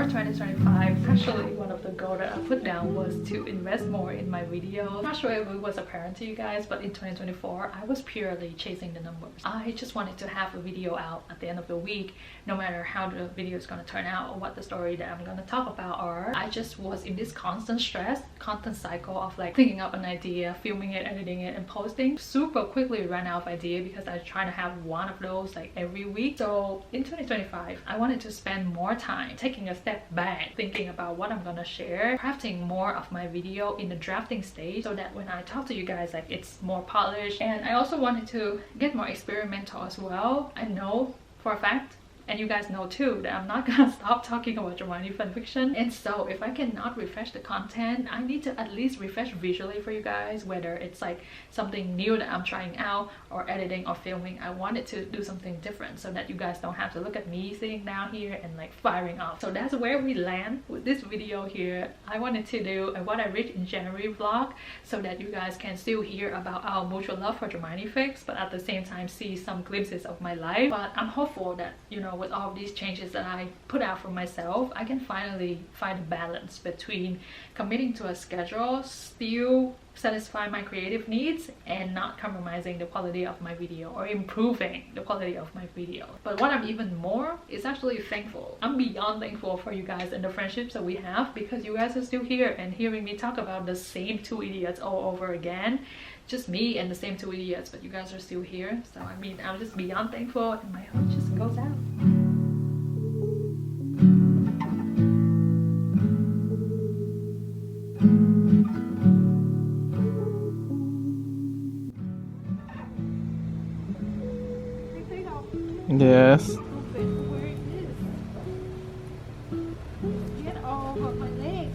2025, actually one of the goals that I put down was to invest more in my video. I'm not sure if it was apparent to you guys, but in 2024 I was purely chasing the numbers. I just wanted to have a video out at the end of the week, no matter how the video is going to turn out or what the story that I'm going to talk about are. I just was in this constant stress, constant cycle of like thinking up an idea, filming it, editing it, and posting. Super quickly ran out of idea because I was trying to have one of those like every week. So in 2025 I wanted to spend more time taking a step back, thinking about what I'm gonna share, crafting more of my video in the drafting stage so that when I talk to you guys, like it's more polished. And I also wanted to get more experimental as well. I know for a fact, and you guys know too, that I'm not gonna stop talking about dramione fanfiction. And so if I cannot refresh the content, I need to at least refresh visually for you guys, whether it's like something new that I'm trying out or editing or filming. I wanted to do something different so that you guys don't have to look at me sitting down here and like firing off. So that's where we land with this video here. I wanted to do a what I read in January vlog so that you guys can still hear about our mutual love for dramione fics, but at the same time see some glimpses of my life. But I'm hopeful that, you know, with all of these changes that I put out for myself, I can finally find a balance between committing to a schedule, still satisfy my creative needs, and not compromising the quality of my video or improving the quality of my video. But what I'm even more is actually thankful. I'm beyond thankful for you guys and the friendships that we have, because you guys are still here and hearing me talk about the same two idiots all over again. Just me and the same two idiots, but you guys are still here. So I mean, I'm just beyond thankful, and my heart just goes out. Yes. Get over my legs.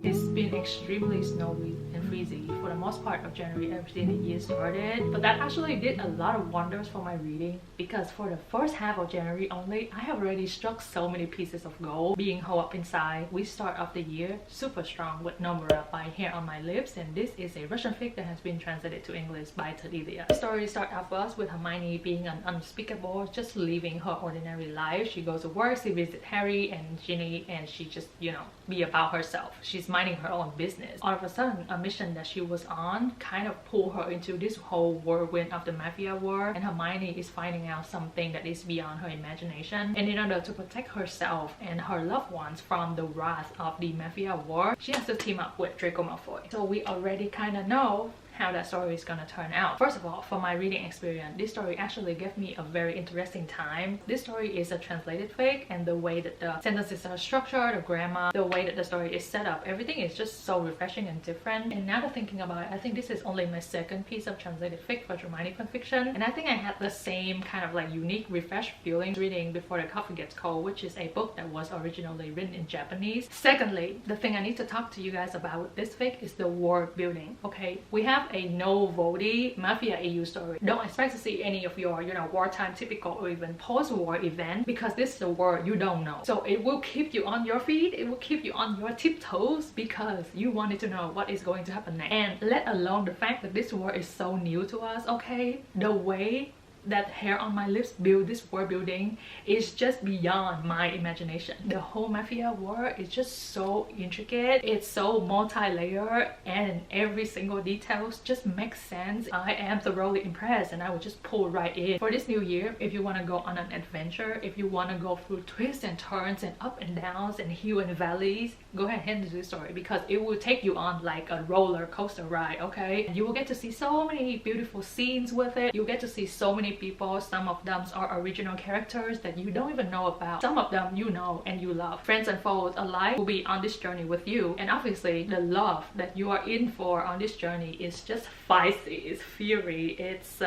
It's been extremely snowy and freezy for the most part of January ever since the year started, but that actually did a lot of wonders for my reading, because for the first half of January only, I have already struck so many pieces of gold being held up inside. We start off the year super strong with Nomura by Hair on My Lips, and this is a Russian fic that has been translated to English by Tadilia. The story starts off us with Hermione being an unspeakable, just living her ordinary life. She goes to work, she visits Harry and Ginny, and she just, you know, be about herself. She's minding her own business. All of a sudden, a mission that she was on kind of pulled her into this whole whirlwind of the mafia war, and Hermione is finding out something that is beyond her imagination. And in order to protect herself and her loved ones from the wrath of the mafia war, she has to team up with Draco Malfoy. So we already kind of know how that story is gonna turn out. First of all, for my reading experience, this story actually gave me a very interesting time. This story is a translated fic, and the way that the sentences are structured, the grammar, the way that the story is set up, everything is just so refreshing and different. And now that thinking about it, I think this is only my second piece of translated fic for dramione fanfiction, and I think I had the same kind of like unique refreshed feelings reading Before the Coffee Gets Cold, which is a book that was originally written in Japanese. Secondly, the thing I need to talk to you guys about with this fic is the world building. Okay, we have a novelty mafia EU story. Don't expect to see any of your, you know, wartime typical or even post-war event, because this is a world you don't know. So it will keep you on your feet, it will keep you on your tiptoes, because you wanted to know what is going to happen next. And let alone the fact that this world is so new to us, okay? The way that Hair on My Lips build this world building is just beyond my imagination. The whole mafia world is just so intricate, it's so multi-layered, and every single details just makes sense. I am thoroughly impressed, and I would just pull right in. For this new year, if you want to go on an adventure, if you want to go through twists and turns and up and downs and hills and valleys, go ahead and hand this story, because it will take you on like a roller coaster ride, okay? And you will get to see so many beautiful scenes with it. You'll get to see so many people. Some of them are original characters that you don't even know about. Some of them you know and you love. Friends and foes alike will be on this journey with you, and obviously the love that you are in for on this journey is just feisty, it's fury, it's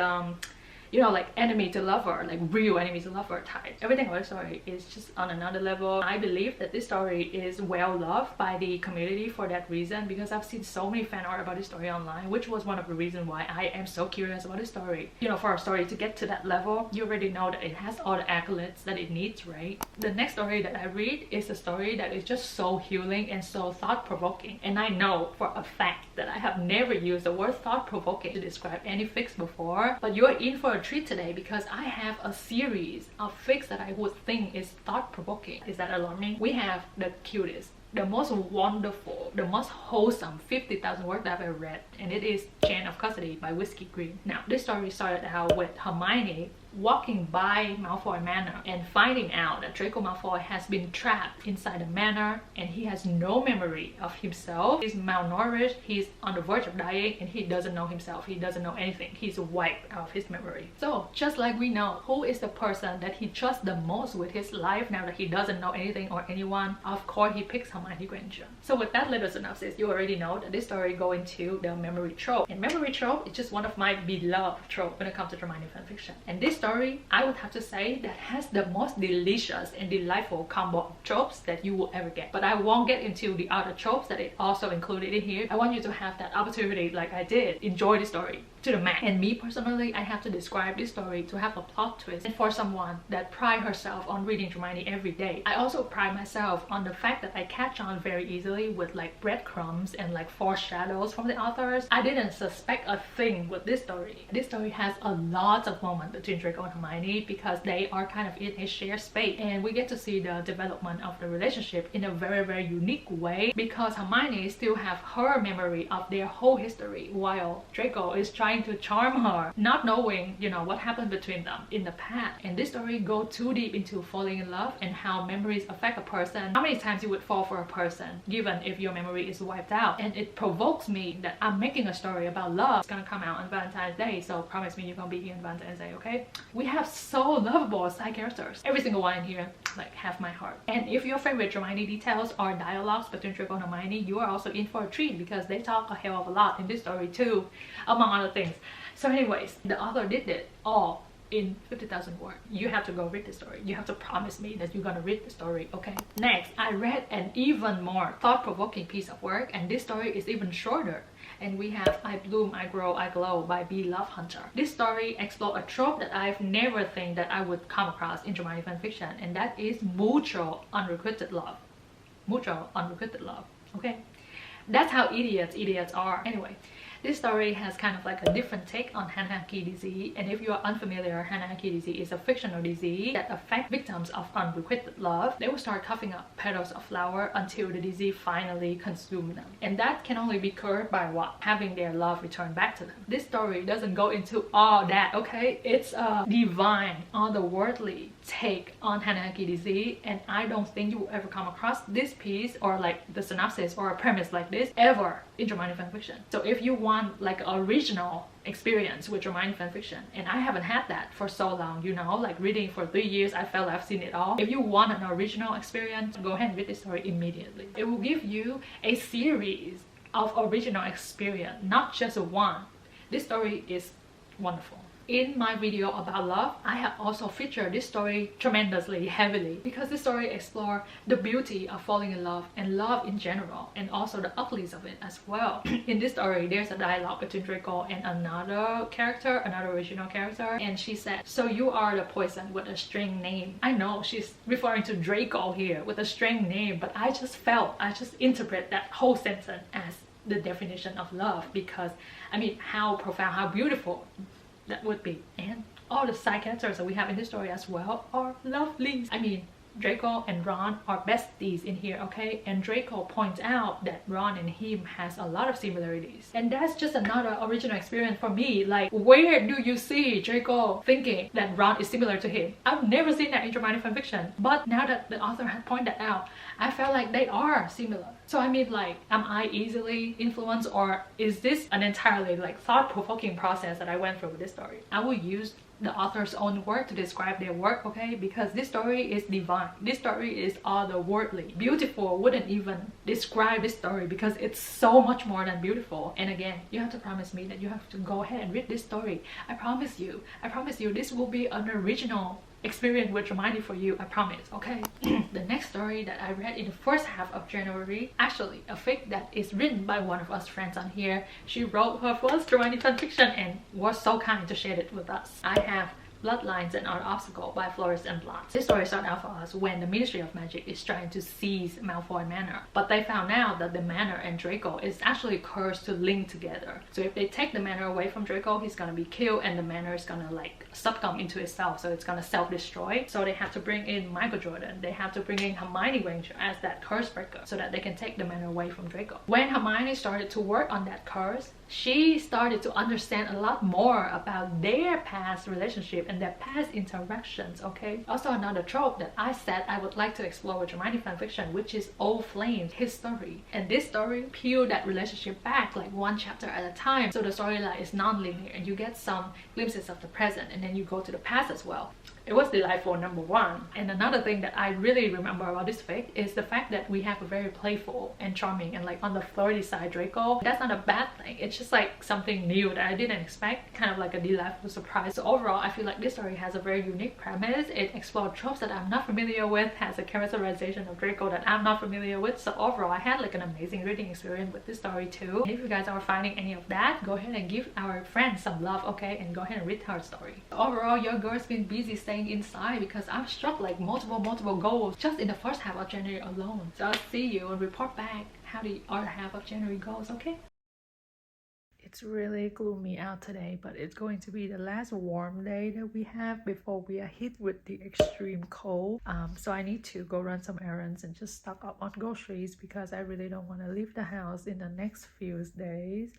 you know, like enemy to lover, like real enemy to lover type. Everything about the story is just on another level. I believe that this story is well loved by the community for that reason, because I've seen so many fan art about this story online, which was one of the reasons why I am so curious about this story. You know, for a story to get to that level, you already know that it has all the accolades that it needs, right? The next story that I read is a story that is just so healing and so thought-provoking. And I know for a fact that I have never used the word thought-provoking to describe any fics before, but you're in for a treat today because I have a series of fics that I would think is thought-provoking. Is that alarming? We have the cutest, the most wonderful, the most wholesome 50,000 words that I've ever read, and it is Chain of Custody by Whiskey Green. Now, this story started out with Hermione walking by Malfoy Manor and finding out that Draco Malfoy has been trapped inside the manor and he has no memory of himself. He's malnourished, he's on the verge of dying, and he doesn't know himself. He doesn't know anything. He's wiped out of his memory. So just like we know who is the person that he trusts the most with his life now that he doesn't know anything or anyone, of course he picks Hermione Granger. So with that little synopsis, you already know that this story goes into the memory trope. And memory trope is just one of my beloved tropes when it comes to dramione fanfiction. And this story, I would have to say, that has the most delicious and delightful combo of tropes that you will ever get. But I won't get into the other tropes that it also included in here. I want you to have that opportunity, like I did, enjoy the story to the max. And me personally, I have to describe this story to have a plot twist. And for someone that pride herself on reading Dramione every day, I also pride myself on the fact that I catch on very easily with like breadcrumbs and like foreshadows from the authors. I didn't suspect a thing with this story. This story has a lot of moments between Draco and Hermione because they are kind of in a shared space, and we get to see the development of the relationship in a very, very unique way, because Hermione still have her memory of their whole history while Draco is trying to charm her, not knowing, you know, what happened between them in the past. And this story goes too deep into falling in love and how memories affect a person, how many times you would fall for a person given if your memory is wiped out. And it provokes me that I'm making a story about love. It's gonna come out on Valentine's Day, so promise me you're gonna be here on Valentine's Day, okay? We have so lovable side characters. Every single one in here like have my heart. And if your favorite Dramione details or dialogues between Draco and Hermione, you are also in for a treat because they talk a hell of a lot in this story too, among other things. So anyways, the author did it all in 50,000 words. You have to go read the story. You have to promise me that you're gonna read the story, okay? Next, I read an even more thought-provoking piece of work, and this story is even shorter. And we have I Bloom, I Grow, I Glow by B. Love Hunter. This story explores a trope that I've never think that I would come across in dramatic fanfiction, and that is mutual unrequited love. Mutual unrequited love, okay? That's how idiots are. Anyway, this story has kind of like a different take on Hanaki disease, and if you are unfamiliar, Hanaki disease is a fictional disease that affects victims of unrequited love. They will start coughing up petals of flower until the disease finally consumes them, and that can only be cured by what? Having their love returned back to them. This story doesn't go into all that, okay? It's a divine, otherworldly take on Hanaki disease, and I don't think you will ever come across this piece or like the synopsis or a premise like this ever in dramatic fanfiction. So if you want like an original experience with dramatic fanfiction, and I haven't had that for so long, you know, like reading for 3 years, I felt I've seen it all. If you want an original experience, go ahead and read this story immediately. It will give you a series of original experience, not just one. This story is wonderful. In my video about love, I have also featured this story tremendously heavily because this story explores the beauty of falling in love and love in general, and also the uglies of it as well. In this story, there's a dialogue between Draco and another character, another original character, and she said, "So you are the poison with a string name." I know she's referring to Draco here with a string name, but I just interpret that whole sentence as the definition of love, because I mean, how profound, how beautiful that would be. And all the side characters that we have in this story as well are lovely. I mean, Draco and Ron are besties in here, okay? And Draco points out that Ron and him has a lot of similarities, and that's just another original experience for me. Like, where do you see Draco thinking that Ron is similar to him? I've never seen that in dramatic fanfiction, but now that the author had pointed that out, I felt like they are similar. So I mean, like, am I easily influenced, or is this an entirely like thought-provoking process that I went through with this story? I will use the author's own word to describe their work, okay? Because this story is divine. mind. This story is otherworldly. Beautiful wouldn't even describe this story because it's so much more than beautiful. And again, you have to promise me that you have to go ahead and read this story. I promise you this will be an original experience with Dramione for you, I promise, okay? The next story that I read in the first half of January, actually a fic that is written by one of us friends on here. She wrote her first Dramione fanfiction and was so kind to share it with us. I have Bloodlines and Our Obstacle by Flores and Blonde. This story started out for us when the Ministry of Magic is trying to seize Malfoy Manor, but they found out that the manor and Draco is actually cursed to link together. So if they take the manor away from Draco, he's gonna be killed and the manor is gonna like succumb into itself, so it's gonna self-destroy. So they have to bring in Michael Jordan, they have to bring in Hermione Granger as that curse breaker so that they can take the manor away from Draco. When Hermione started to work on that curse, she started to understand a lot more about their past relationship and their past interactions, okay? Also another trope that I said I would like to explore with Dramione fanfiction, which is Old Flames, his story. And this story peeled that relationship back like one chapter at a time. So the storyline is non-linear and you get some glimpses of the present and then you go to the past as well. It was delightful, number one. And another thing that I really remember about this fic is the fact that we have a very playful and charming and like on the flirty side Draco. That's not a bad thing. It's just like something new that I didn't expect, kind of like a delightful surprise. So overall, I feel like this story has a very unique premise. It explored tropes that I'm not familiar with, has a characterization of Draco that I'm not familiar with. So overall, I had like an amazing reading experience with this story too. And if you guys are finding any of that, go ahead and give our friend some love, okay? And go ahead and read her story. Overall, your girl's been busy staying inside because I've struck like multiple goals just in the first half of January alone. So I'll see you and report back how the other half of January goes, okay? It's really gloomy out today, but it's going to be the last warm day that we have before we are hit with the extreme cold. So I need to go run some errands and just stock up on groceries because I really don't want to leave the house in the next few days.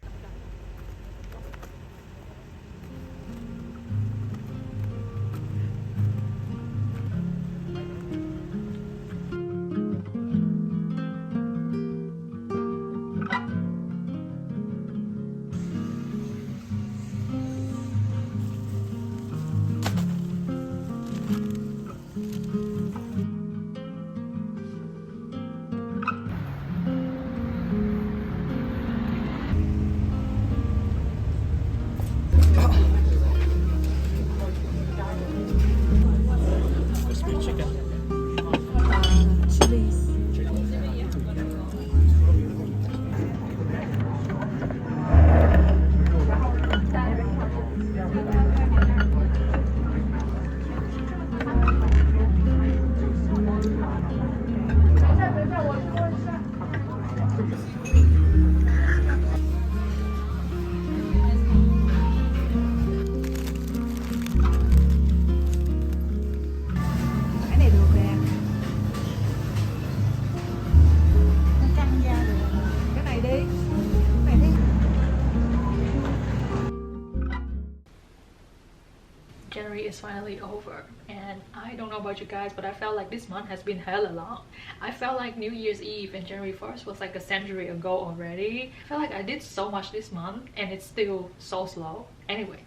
January is finally over and I don't know about you guys, but I felt like this month has been hella long. I felt like New Year's Eve and January 1st was like a century ago already. I felt like I did so much this month and it's still so slow. Anyway,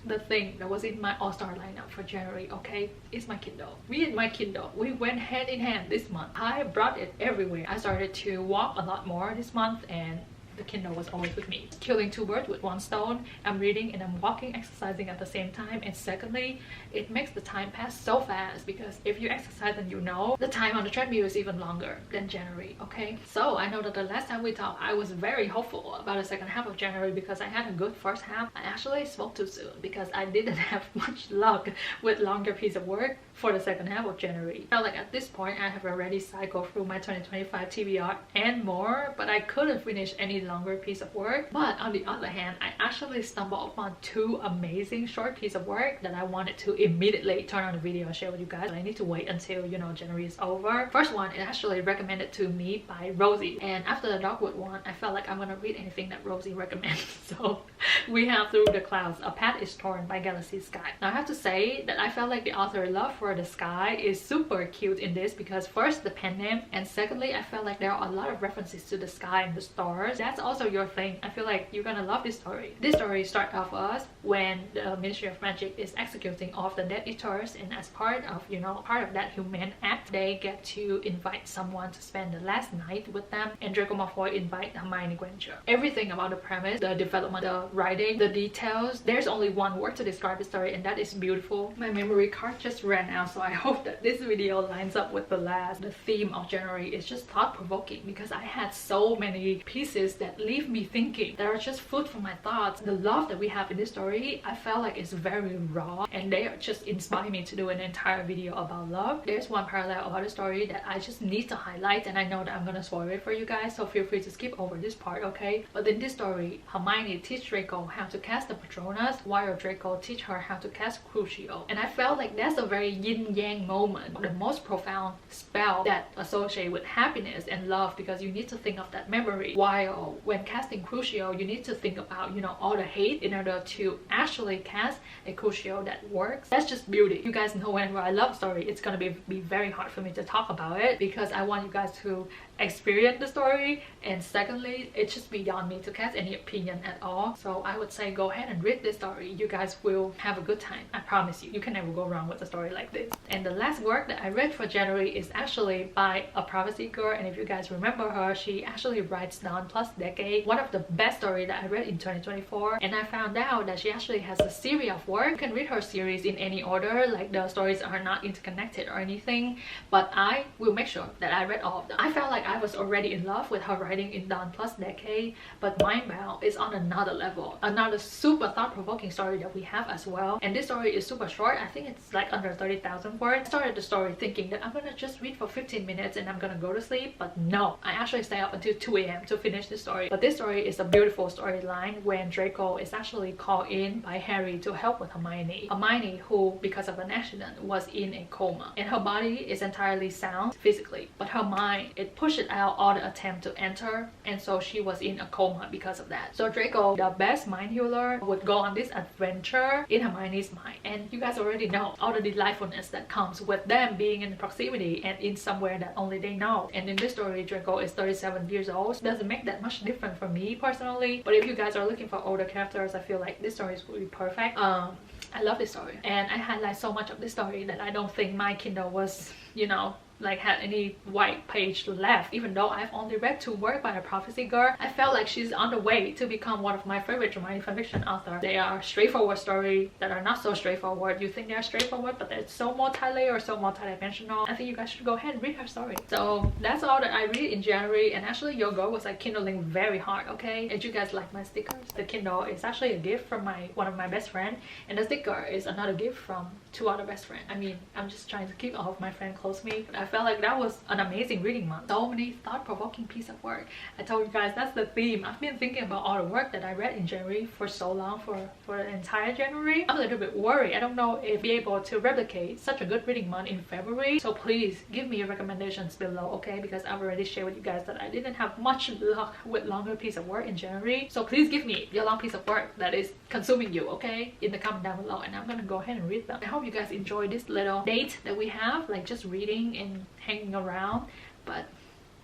the thing that was in my all-star lineup for January, okay, is my Kindle. Me and my Kindle, we went hand in hand this month. I brought it everywhere. I started to walk a lot more this month and the Kindle was always with me. Killing two birds with one stone. I'm reading and I'm walking, exercising at the same time. And secondly, it makes the time pass so fast because if you exercise and you know, the time on the treadmill is even longer than January, okay? So I know that the last time we talked, I was very hopeful about the second half of January because I had a good first half. I actually spoke too soon because I didn't have much luck with longer piece of work for the second half of January. I felt like at this point I have already cycled through my 2025 TBR and more, but I couldn't finish any longer piece of work. But on the other hand, I actually stumbled upon two amazing short piece of work that I wanted to immediately turn on the video and share with you guys. But I need to wait until, you know, January is over. First one is actually recommended to me by Rosie, and after the Dogwood one, I felt like I'm gonna read anything that Rosie recommends. So we have Through the Clouds, A Path is Torn by Galaxy Sky. Now I have to say that I felt like the author love for the sky is super cute in this because first the pen name, and secondly I felt like there are a lot of references to the sky and the stars. That that's also your thing, I feel like you're gonna love this story. This story starts off us when the Ministry of Magic is executing all of the Death Eaters, and as part of, you know, part of that human act, they get to invite someone to spend the last night with them, and Draco Malfoy invite Hermione Granger. Everything about the premise, the development, the writing, the details, there's only one word to describe the story, and that is beautiful. My memory card just ran out, so I hope that this video lines up with the last. The theme of January is just thought-provoking because I had so many pieces that leave me thinking, that are just food for my thoughts. The love that we have in this story, I felt like it's very raw, and they are just inspire me to do an entire video about love. There's one parallel about the story that I just need to highlight, and I know that I'm gonna spoil it for you guys, so feel free to skip over this part, okay? But in this story, Hermione teach Draco how to cast the Patronus, while Draco teach her how to cast Crucio. And I felt like that's a very yin-yang moment, the most profound spell that associate with happiness and love, because you need to think of that memory, while when casting Crucio you need to think about, you know, all the hate in order to actually cast a Crucio that works. That's just beauty. You guys know whenever I love story, it's gonna be very hard for me to talk about it because I want you guys to experience the story, and secondly, it's just beyond me to cast any opinion at all. So I would say go ahead and read this story. You guys will have a good time, I promise you. You can never go wrong with a story like this. And the last work that I read for January is actually by a prophecy girl, and if you guys remember her, she actually writes Dawn Plus Decade, one of the best story that I read in 2024. And I found out that she actually has a series of work. You can read her series in any order, like the stories are not interconnected or anything, but I will make sure that I read all of them. I felt like I was already in love with her writing in Dawn Plus Decade, but Mindbound is on another level, another super thought-provoking story that we have as well. And this story is super short. I think it's like under 30,000 words. I started the story thinking that I'm gonna just read for 15 minutes and I'm gonna go to sleep, but no, I actually stay up until 2 a.m. to finish this story. But this story is a beautiful storyline when Draco is actually called in by Harry to help with Hermione. Hermione, who because of an accident was in a coma, and her body is entirely sound physically, but her mind, it pushed out all the attempt to enter, and so she was in a coma because of that. So Draco, the best mind healer, would go on this adventure in Hermione's mind, and you guys already know all the delightfulness that comes with them being in proximity and in somewhere that only they know. And in this story, Draco is 37 years old. So doesn't make that much difference for me personally, but if you guys are looking for older characters, I feel like this story is really perfect. I love this story, and I highlight so much of this story that I don't think my Kindle was, you know, like had any white page left. Even though I've only read 2 works by a prophecy girl, I felt like she's on the way to become one of my favorite dramatic fanfiction authors. They are straightforward stories that are not so straightforward. You think they're straightforward, but they're so multi-layered, so multi-dimensional. I think you guys should go ahead and read her story. So that's all that I read in January, and actually your girl was like kindling very hard, okay? And you guys like my stickers? The Kindle is actually a gift from one of my best friends, and the sticker is another gift from 2 other best friends. I mean, I'm just trying to keep all of my friends close to me. I felt like that was an amazing reading month. So many thought-provoking piece of work. I told you guys that's the theme. I've been thinking about all the work that I read in January for so long, for the entire January. I'm a little bit worried. I don't know if I'll be able to replicate such a good reading month in February. So please give me your recommendations below, okay? Because I've already shared with you guys that I didn't have much luck with longer piece of work in January. So please give me your long piece of work that is consuming you, okay? In the comment down below, and I'm gonna go ahead and read them. I hope you guys enjoy this little date that we have, like just reading and hanging around. But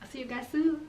I'll see you guys soon.